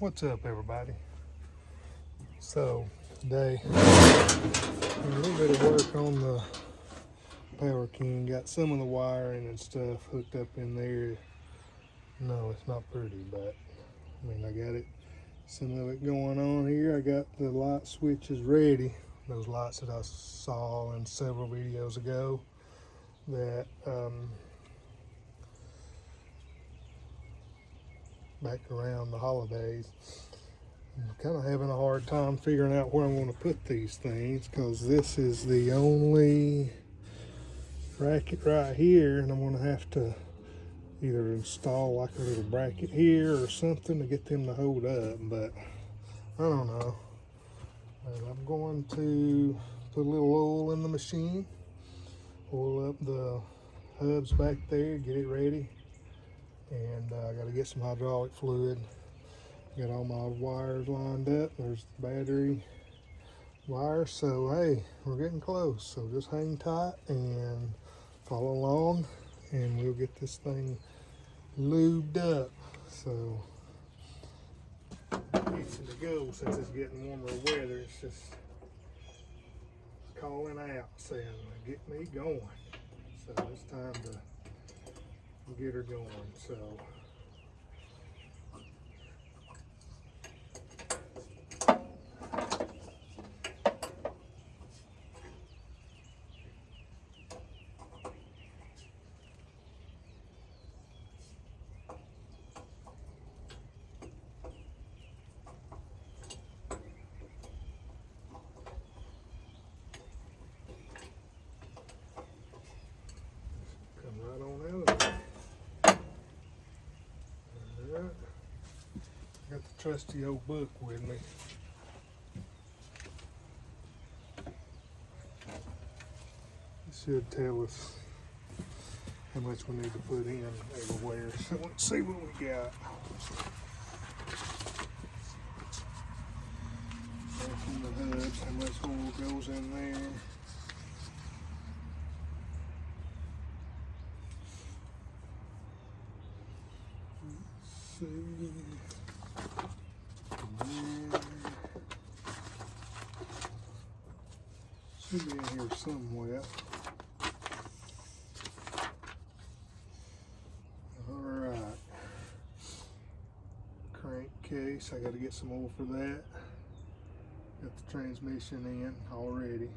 What's up, everybody? So today, a little bit of work on the Power King. Got some of the wiring and stuff hooked up in there. No, it's not pretty, but I mean, I got it. Some of it going on here. I got the light switches ready. Those lights that I saw in several videos ago. That back around the holidays. I'm kind of having a hard time figuring out where I'm going to put these things, because this is the only bracket right here, and I'm going to have to either install like a little bracket here or something to get them to hold up, but I don't know. And I'm going to put a little oil in the machine, oil up the hubs back there, get it ready, and I got to get some hydraulic fluid. Got all my wires lined up. There's the battery wire. So hey, we're getting close. So just hang tight and follow along, and we'll get this thing lubed up. So itching to go since it's getting warmer weather. It's just calling out saying, "Get me going." So it's time to get her going. So. Got the trusty old book with me. It should tell us how much we need to put in everywhere. So let's see what we got. From the hubs, how much oil goes in there. Let's see. Should be in here somewhere. Alright. Crankcase, I gotta get some oil for that. Got the transmission in already.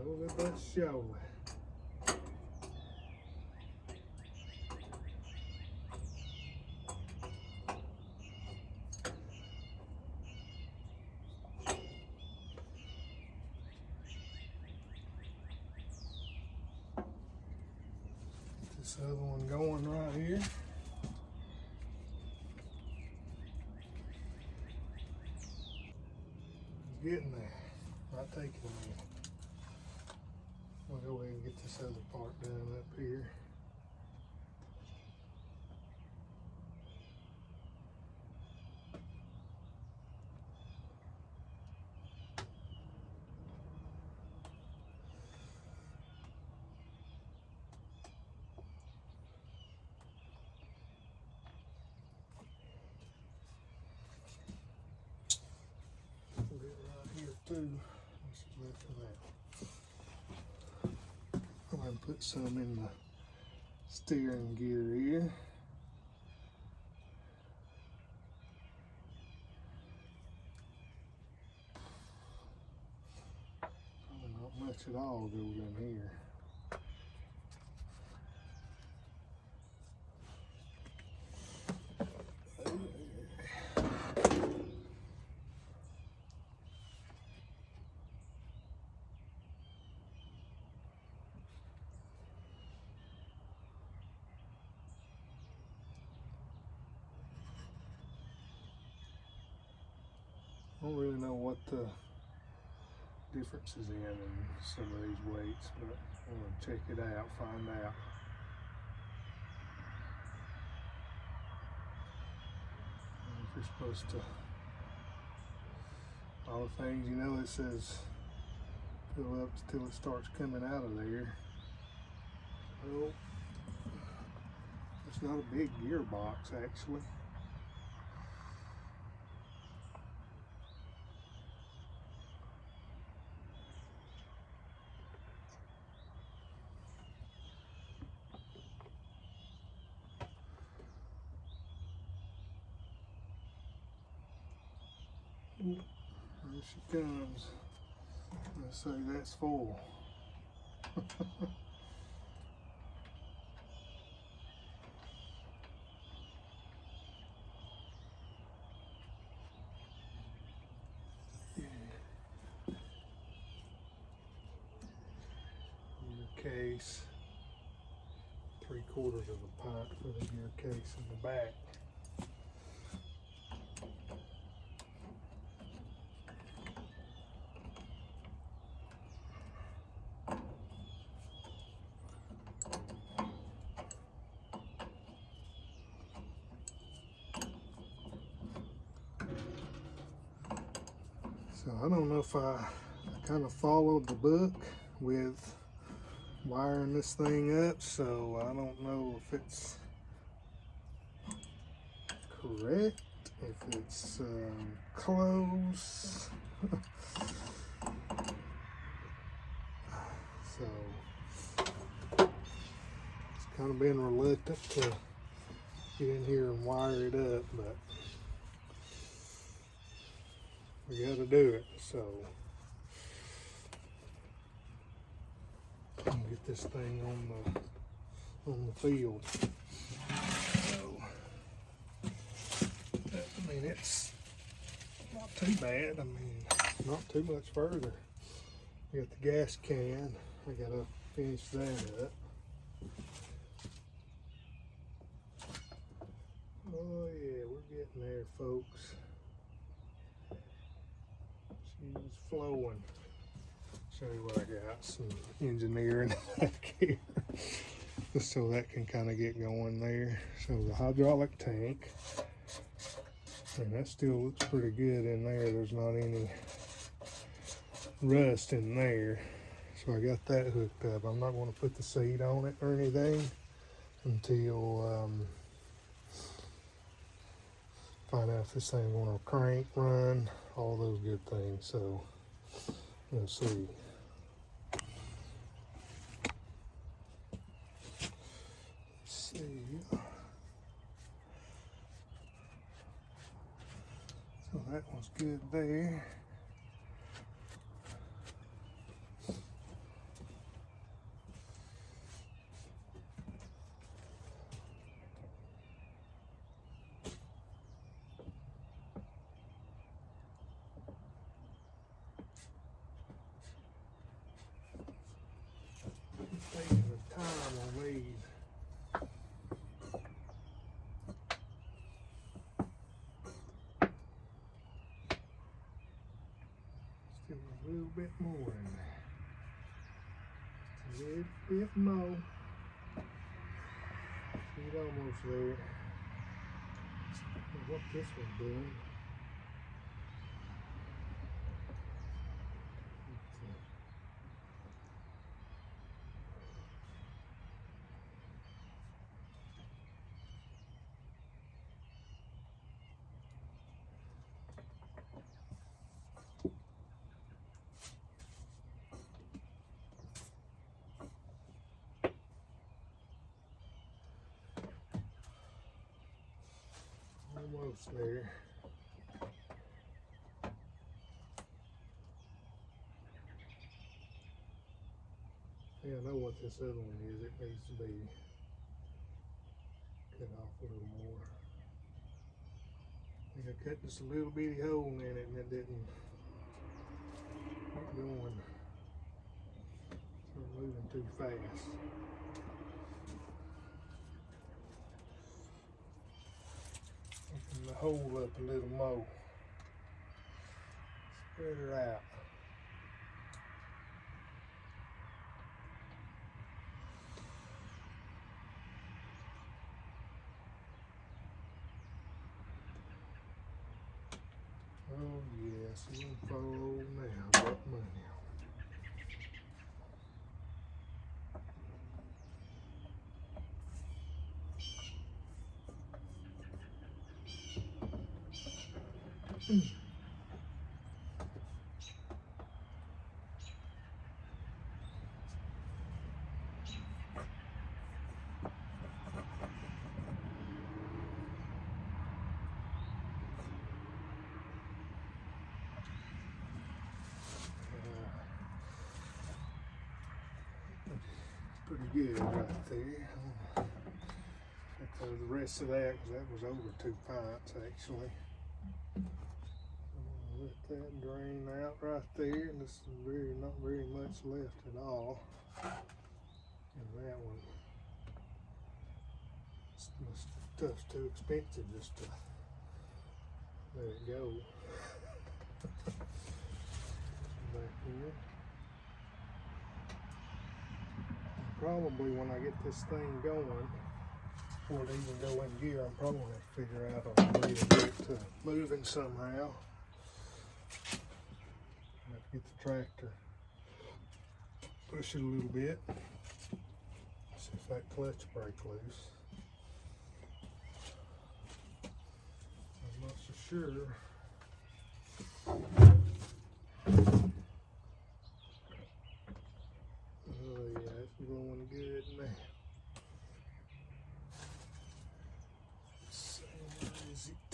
Slowly but surely. This other one going right here. getting there. Might take it a minute. We'll go ahead and get this other part done up here. Too. I'm going to put some in the steering gear here. Probably not much at all goes in here. I don't really know what the difference is in some of these weights, but I'm going to check it out, find out. If you're supposed to, all the things, you know, it says fill up till it starts coming out of there. Well, it's not a big gearbox actually. There she comes. Let's say that's full. Gear case. 3/4 of a pint for the gear case in the back. So I don't know if I kind of followed the book with wiring this thing up, so I don't know if it's correct, if it's close. So it's kind of been reluctant to get in here and wire it up, but we got to do it. So I'll get this thing on the field. So I mean, it's not too bad. I mean, not too much further. We got the gas can. I gotta finish that up. Oh yeah, we're getting there, folks. She's flowing. Show you what I got. Some engineering back here. Just so that can kind of get going there. So the hydraulic tank. And that still looks pretty good in there. There's not any rust in there. So I got that hooked up. I'm not going to put the seat on it or anything until find out if this thing going to crank, run, all those good things. So we'll see. Let's see. So that one's good there. Taking the time on these. bit more in there. A little bit more. She's almost there. What this one's doing. Almost there. Yeah, I know what this other one is. It needs to be cut off a little more. I think I cut just a little bitty hole in it and it didn't keep going. It's moving too fast. Open the hole up a little more. Spread her out. Oh yes, it's gonna fall now. Got money on. Pretty good right there. The rest of that, because that was over 2 pints actually. I'm gonna let that drain out right there, and this is not very much left at all. And that one, this stuff's too expensive just to let it go. Back in. Probably when I get this thing going, before it even go in gear, I'm probably going to figure out a way to get it to moving somehow. I have to get the tractor, push it a little bit, see if that clutch break loose. I'm not so sure. Going good now. So where is it?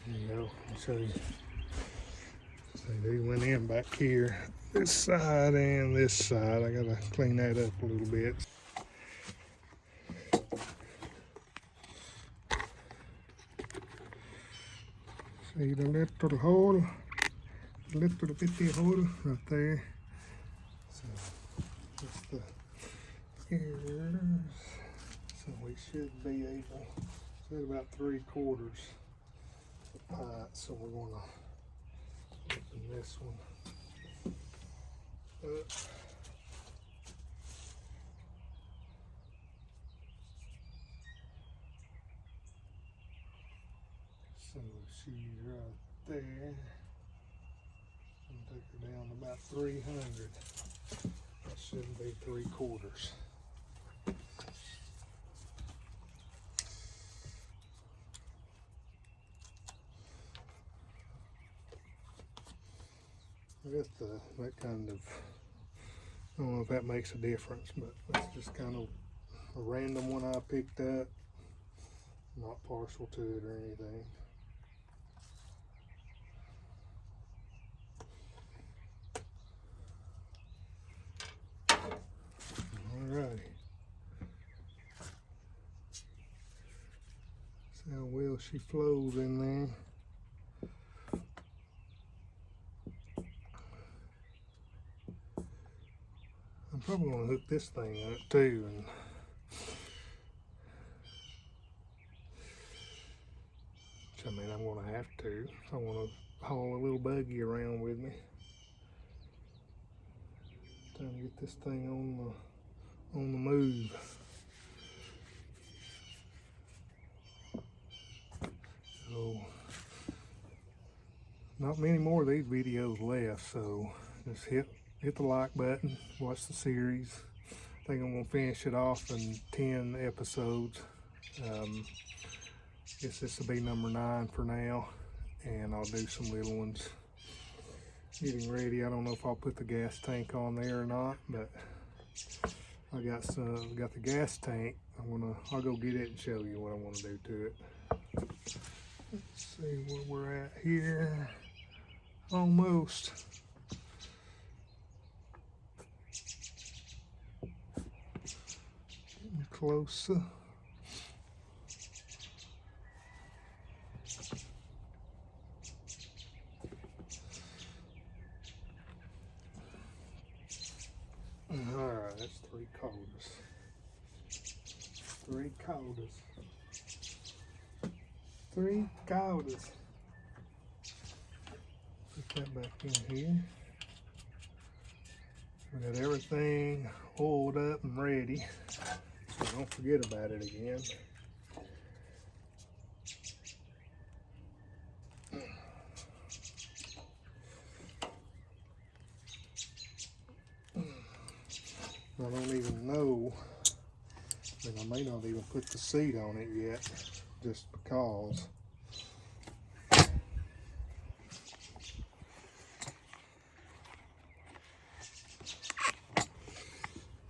There you go. I'll show you. They went in back here, this side and this side. I gotta clean that up a little bit. See the little hole, little bitty hole right there. So that's the ears. So we should be able, so about 3/4 height. So we're gonna open this one up. So she's right there. And take her down to about 300. That shouldn't be 3/4. I guess that kind of, I don't know if that makes a difference, but that's just kind of a random one I picked up. Not partial to it or anything. Alrighty. See how well she flows in there. I'm probably going to hook this thing up too, and which, I mean, I'm going to have to. I want to haul a little buggy around with me. Time to get this thing on the move. So, not many more of these videos left, so just hit the like button, watch the series. I think I'm gonna finish it off in 10 episodes. Guess this will be number 9 for now, and I'll do some little ones. Getting ready. I don't know if I'll put the gas tank on there or not, but I got the gas tank. I'll go get it and show you what I want to do to it. Let's see where we're at here. Almost. Getting closer. Alright, that's 3/4. 3/4. 3/4. Put that back in here. We got everything oiled up and ready, so don't forget about it again. I don't even know, I may not even put the seat on it yet, just because.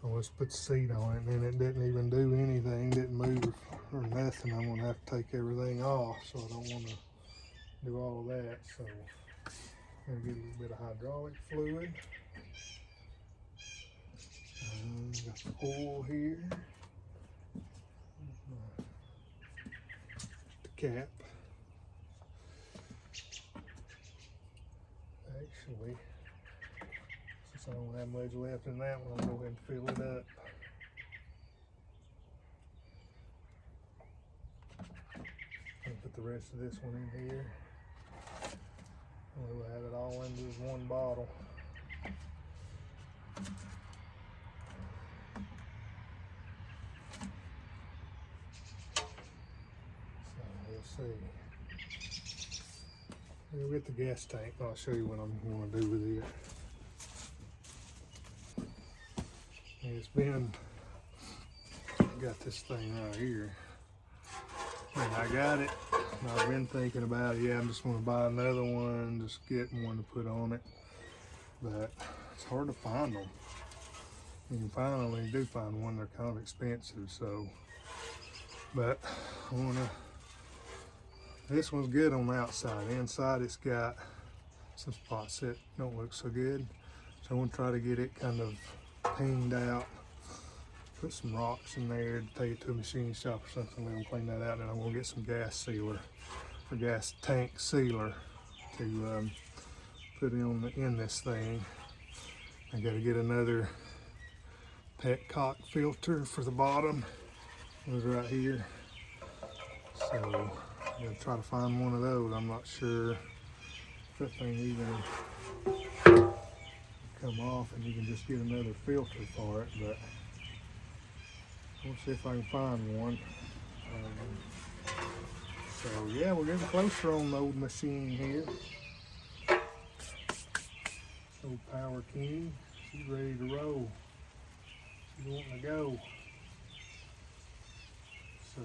I was put the seat on it and then it didn't even do anything, didn't move or nothing. I'm gonna have to take everything off, so I don't want to do all of that. So I'm gonna get a little bit of hydraulic fluid. Got the oil here. The cap. Actually, since I don't have much left in that one, I'll go ahead and fill it up. I'll put the rest of this one in here. We'll have it all into this one bottle. We'll get the gas tank. I'll show you what I'm going to do with it. It's been, got this thing right here, and I got it, and I've been thinking about it. Yeah, I'm just going to buy another one, just get one to put on it, but it's hard to find them. You can find them when you do find one, they're kind of expensive, so, but I want to, this one's good on the outside. Inside it's got some spots that don't look so good. So I want to try to get it kind of cleaned out. Put some rocks in there to take it to a machine shop or something. Let them clean that out, and I'm gonna get some gas sealer or gas tank sealer to put in this thing. I got to get another petcock filter for the bottom. It was right here. So I'm gonna try to find one of those. I'm not sure if that thing even come off and you can just get another filter for it, but we'll see if I can find one. So yeah, we're getting closer on the old machine here. Old Power King, she's ready to roll. She's wanting to go. So,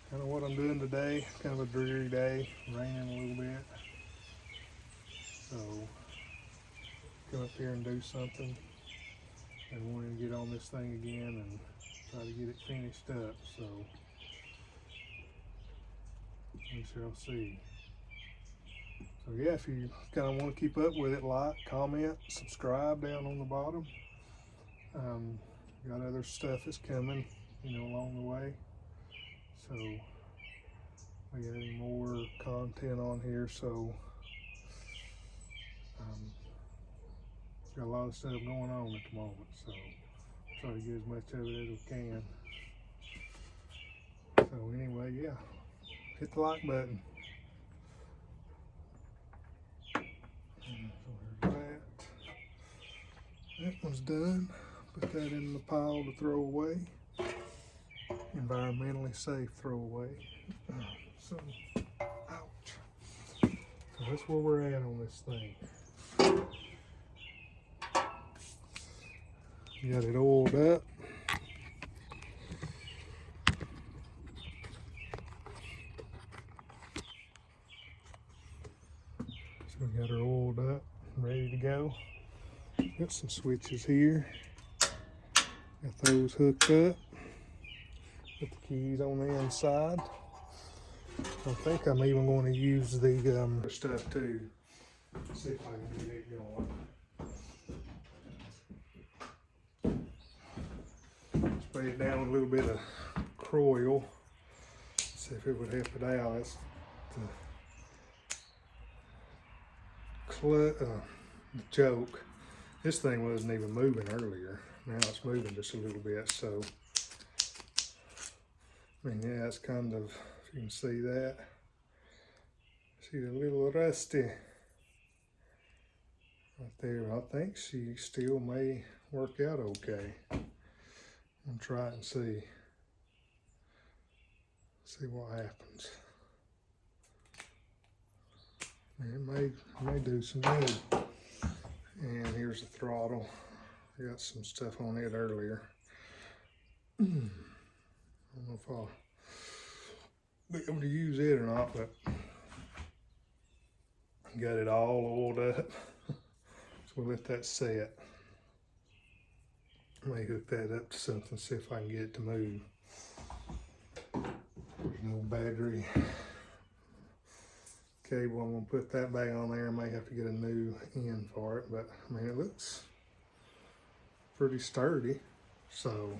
kind of what I'm doing today. Kind of a dreary day, raining a little bit. So, come up here and do something. And wanting to get on this thing again and try to get it finished up. So, we shall see. So yeah, if you kind of want to keep up with it, like, comment, subscribe down on the bottom. Got other stuff that's coming, along the way. So we got any more content on here. So got a lot of stuff going on at the moment. So try to get as much of it as we can. So anyway, yeah, hit the like button. So there's that. That one's done. Put that in the pile to throw away. Environmentally safe throwaway. So, ouch. So that's where we're at on this thing. Got it oiled up. So we got her oiled up, ready to go. Got some switches here. Got those hooked up. Put the keys on the inside. I think I'm even going to use the stuff too. See if I can get it going. Spray it down with a little bit of Croil. See if it would help it out. That's the joke. This thing wasn't even moving earlier. Now it's moving just a little bit. So, I mean, yeah, it's kind of, if you can see that. She's a little rusty right there. I think she still may work out okay. I'll try it and see what happens. It may do some good. And here's the throttle. I got some stuff on it earlier. I don't know if I'll be able to use it or not, but got it all oiled up. So we'll let that set. I may hook that up to something, see if I can get it to move. There's no battery cable. I'm gonna put that back on there. I may have to get a new end for it, but I mean, it looks pretty sturdy. So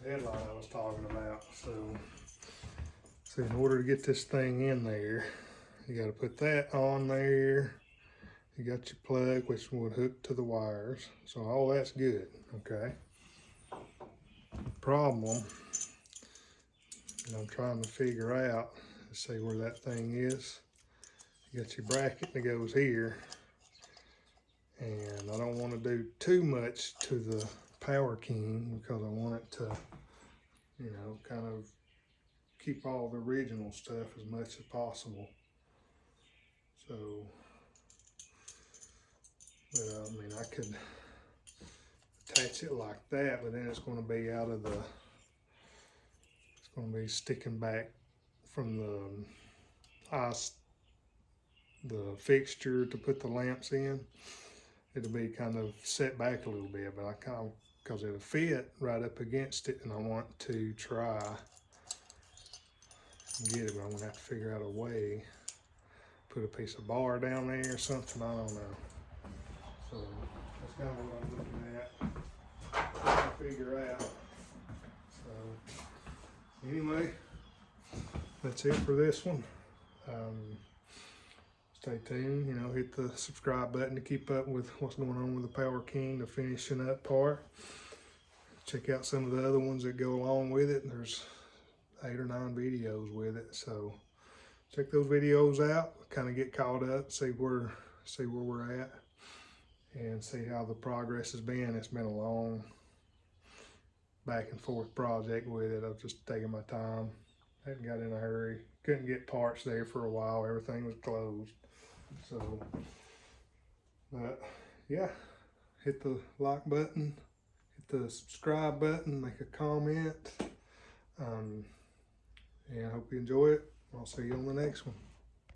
headlight I was talking about. So in order to get this thing in there, you got to put that on there. You got your plug, which would hook to the wires. So all that's good, okay? The problem that I'm trying to figure out is see where that thing is. You got your bracket that goes here. And I don't want to do too much to the Power King because I want it to, kind of keep all the original stuff as much as possible. So, but I mean, I could attach it like that, but then it's going to be it's going to be sticking back the fixture to put the lamps in. It'll be kind of set back a little bit, but I kind of, because it'll fit right up against it, and I want to try and get it, but I'm gonna have to figure out a way. Put a piece of bar down there or something, I don't know. So that's kind of what I'm looking at, trying to figure out. So anyway, that's it for this one. Stay tuned, you know, hit the subscribe button to keep up with what's going on with the Power King, the finishing up part. Check out some of the other ones that go along with it. There's 8 or 9 videos with it, so check those videos out, kind of get caught up, see where we're at, and see how the progress has been. It's been a long back and forth project with it. I've just taken my time, hadn't got in a hurry, couldn't get parts there for a while, everything was closed. So, but yeah, hit the like button, hit the subscribe button, make a comment, and I hope you enjoy it. I'll see you on the next one.